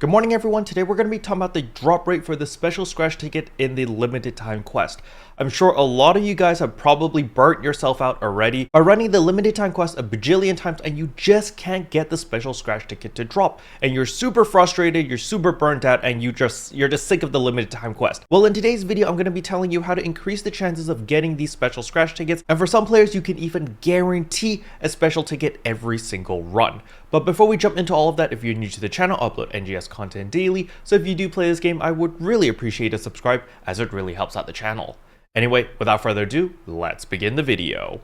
Good morning everyone, today we're going to be talking about the drop rate for the special scratch ticket in the limited time quest. I'm sure a lot of you guys have probably burnt yourself out already by running the limited time quest a bajillion times and you just can't get the special scratch ticket to drop. And you're super frustrated, you're super burnt out, and you're just sick of the limited time quest. Well, in today's video, I'm going to be telling you how to increase the chances of getting these special scratch tickets. And for some players, you can even guarantee a special ticket every single run. But before we jump into all of that, if you're new to the channel, I upload NGS content daily. So if you do play this game, I would really appreciate a subscribe as it really helps out the channel. Anyway, without further ado, let's begin the video.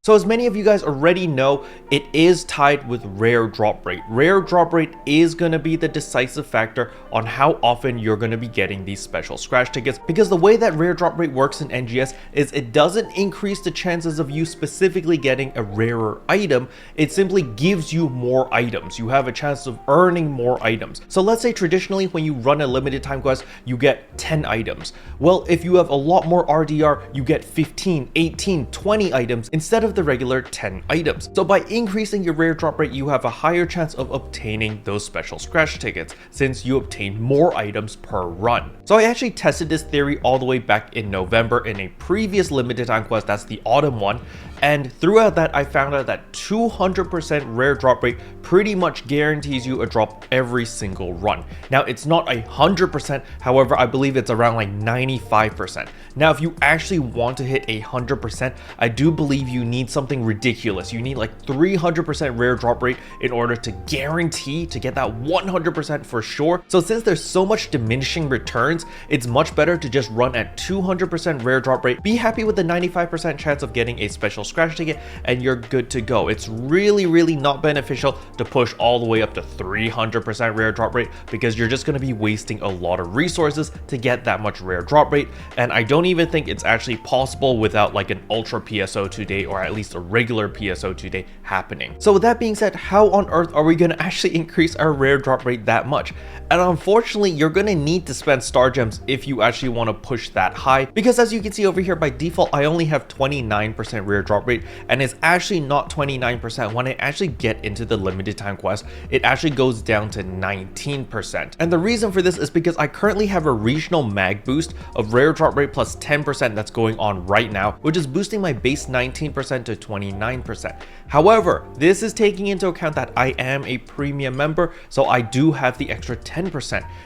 So as many of you guys already know, it is tied with rare drop rate. Rare drop rate is going to be the decisive factor on how often you're going to be getting these special scratch tickets, because the way that rare drop rate works in NGS is it doesn't increase the chances of you specifically getting a rarer item. It simply gives you more items. You have a chance of earning more items. So let's say traditionally when you run a limited time quest, you get 10 items. Well, if you have a lot more RDR, you get 15, 18, 20 items instead of the regular 10 items. So by increasing your rare drop rate, you have a higher chance of obtaining those special scratch tickets since you obtain more items per run. So I actually tested this theory all the way back in November in a previous limited time quest, that's the autumn one. And throughout that, I found out that 200% rare drop rate pretty much guarantees you a drop every single run. Now, it's not 100%, however, I believe it's around like 95%. Now, if you actually want to hit 100%, I do believe you need something ridiculous. You need like 300% rare drop rate in order to guarantee to get that 100% for sure. So since there's so much diminishing returns, it's much better to just run at 200% rare drop rate, be happy with the 95% chance of getting a special scratch ticket, and you're good to go. It's really not beneficial to push all the way up to 300% rare drop rate because you're just going to be wasting a lot of resources to get that much rare drop rate. And I don't even think it's actually possible without like an ultra PSO2 day or at least a regular PSO2 day happening. So with that being said, how on earth are we going to actually increase our rare drop rate that much? And unfortunately, you're going to need to spend star gems if you actually want to push that high, because as you can see over here, by default, I only have 29% rare drop rate, and it's actually not 29%. When I actually get into the limited time quest, it actually goes down to 19%. And the reason for this is because I currently have a regional mag boost of rare drop rate plus 10% that's going on right now, which is boosting my base 19% to 29%. However, this is taking into account that I am a premium member, so I do have the extra 10%.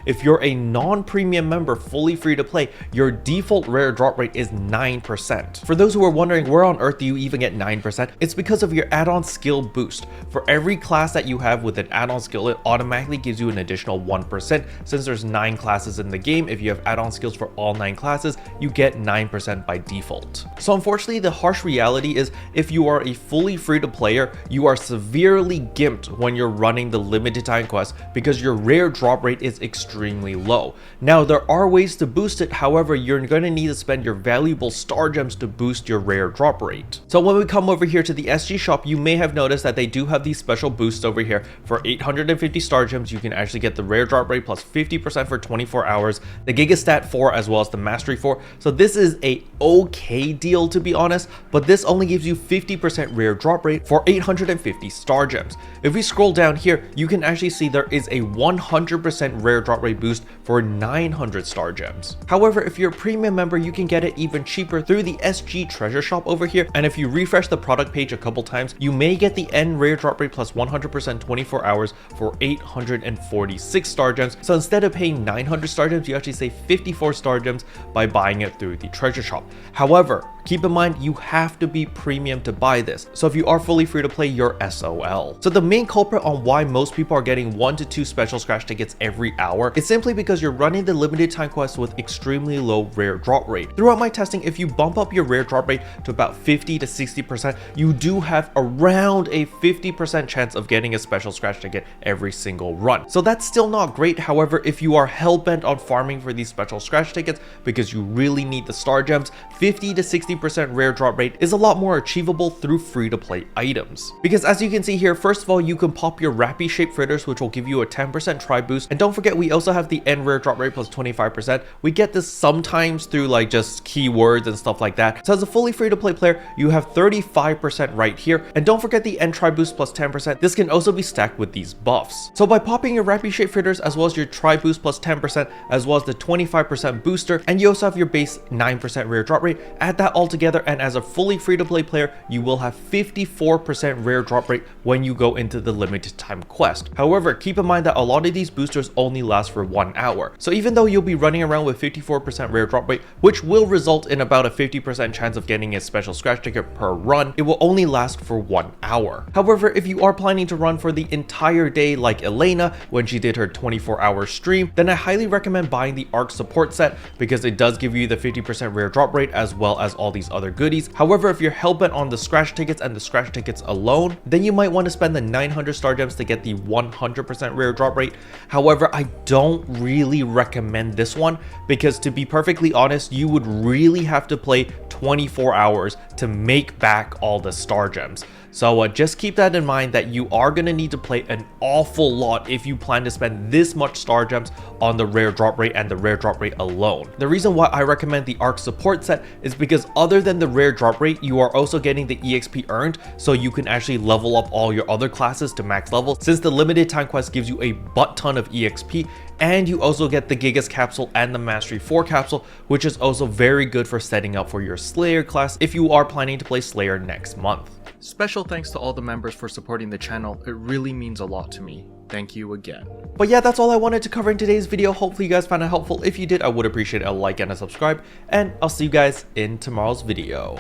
If you're a non-premium member, fully free to play, your default rare drop rate is 9%. For those who are wondering where on earth do you even get 9%, it's because of your add-on skill boost. For every class that you have with an add-on skill, it automatically gives you an additional 1%. Since there's 9 classes in the game, if you have add-on skills for all 9 classes, you get 9% by default. So unfortunately, the harsh reality is if you are a fully free-to-player, you are severely gimped when you're running the limited time quest because your rare drop rate is extremely low. Now, there are ways to boost it, however, you're going to need to spend your valuable star gems to boost your rare drop rate. So when we come over here to the SG shop, you may have noticed that they do have these special boosts over here. For 850 star gems, you can actually get the rare drop rate plus 50% for 24 hours, the Gigastat 4 as well as the Mastery 4. So this is a okay deal, to be honest, but this only gives you 50% rare drop rate for 850 star gems. If we scroll down here, you can actually see there is a 100% rare drop rate boost for 900 star gems. However, if you're a premium member, you can get it even cheaper through the SG treasure shop over here. And if you refresh the product page a couple times, you may get the N rare drop rate plus 100% 24 hours for 846 star gems. So instead of paying 900 star gems, you actually save 54 star gems by buying it through the treasure shop. However, keep in mind, you have to be premium to buy this. So if you are fully free to play, you're SOL. So the main culprit on why most people are getting 1 to 2 special scratch tickets every hour is simply because you're running the limited time quest with extremely low rare drop rate. Throughout my testing, if you bump up your rare drop rate to about 50 to 60%, you do have around a 50% chance of getting a special scratch ticket every single run. So that's still not great. However, if you are hell-bent on farming for these special scratch tickets because you really need the star gems, 50 to 60% 50% rare drop rate is a lot more achievable through free-to-play items. Because as you can see here, first of all, you can pop your Rappy shaped fritters, which will give you a 10% try boost. And don't forget, we also have the N rare drop rate plus 25%. We get this sometimes through like just keywords and stuff like that. So as a fully free-to-play player, you have 35% right here. And don't forget the N try boost plus 10%. This can also be stacked with these buffs. So by popping your Rappy shaped fritters as well as your try boost plus 10%, as well as the 25% booster, and you also have your base 9% rare drop rate, add that all together, and as a fully free-to-play player, you will have 54% rare drop rate when you go into the limited time quest. However, keep in mind that a lot of these boosters only last for 1 hour. So even though you'll be running around with 54% rare drop rate, which will result in about a 50% chance of getting a special scratch ticket per run, it will only last for 1 hour. However, if you are planning to run for the entire day like Elena when she did her 24-hour stream, then I highly recommend buying the ARC support set because it does give you the 50% rare drop rate as well as all these other goodies. However, if you're hellbent on the scratch tickets and the scratch tickets alone, then you might want to spend the 900 star gems to get the 100% rare drop rate. However, I don't really recommend this one because, to be perfectly honest, you would really have to play 24 hours to make back all the star gems. So just keep that in mind, that you are going to need to play an awful lot if you plan to spend this much star gems on the rare drop rate and the rare drop rate alone. The reason why I recommend the ARC support set is because other than the rare drop rate, you are also getting the EXP earned, so you can actually level up all your other classes to max level, since the limited time quest gives you a butt ton of EXP. And you also get the Gigas capsule and the Mastery 4 capsule, which is also very good for setting up for your Slayer class if you are planning to play Slayer next month. Special thanks to all the members for supporting the channel. It really means a lot to me. Thank you again. But yeah, that's all I wanted to cover in today's video. Hopefully you guys found it helpful. If you did, I would appreciate a like and a subscribe, and I'll see you guys in tomorrow's video.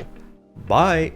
Bye!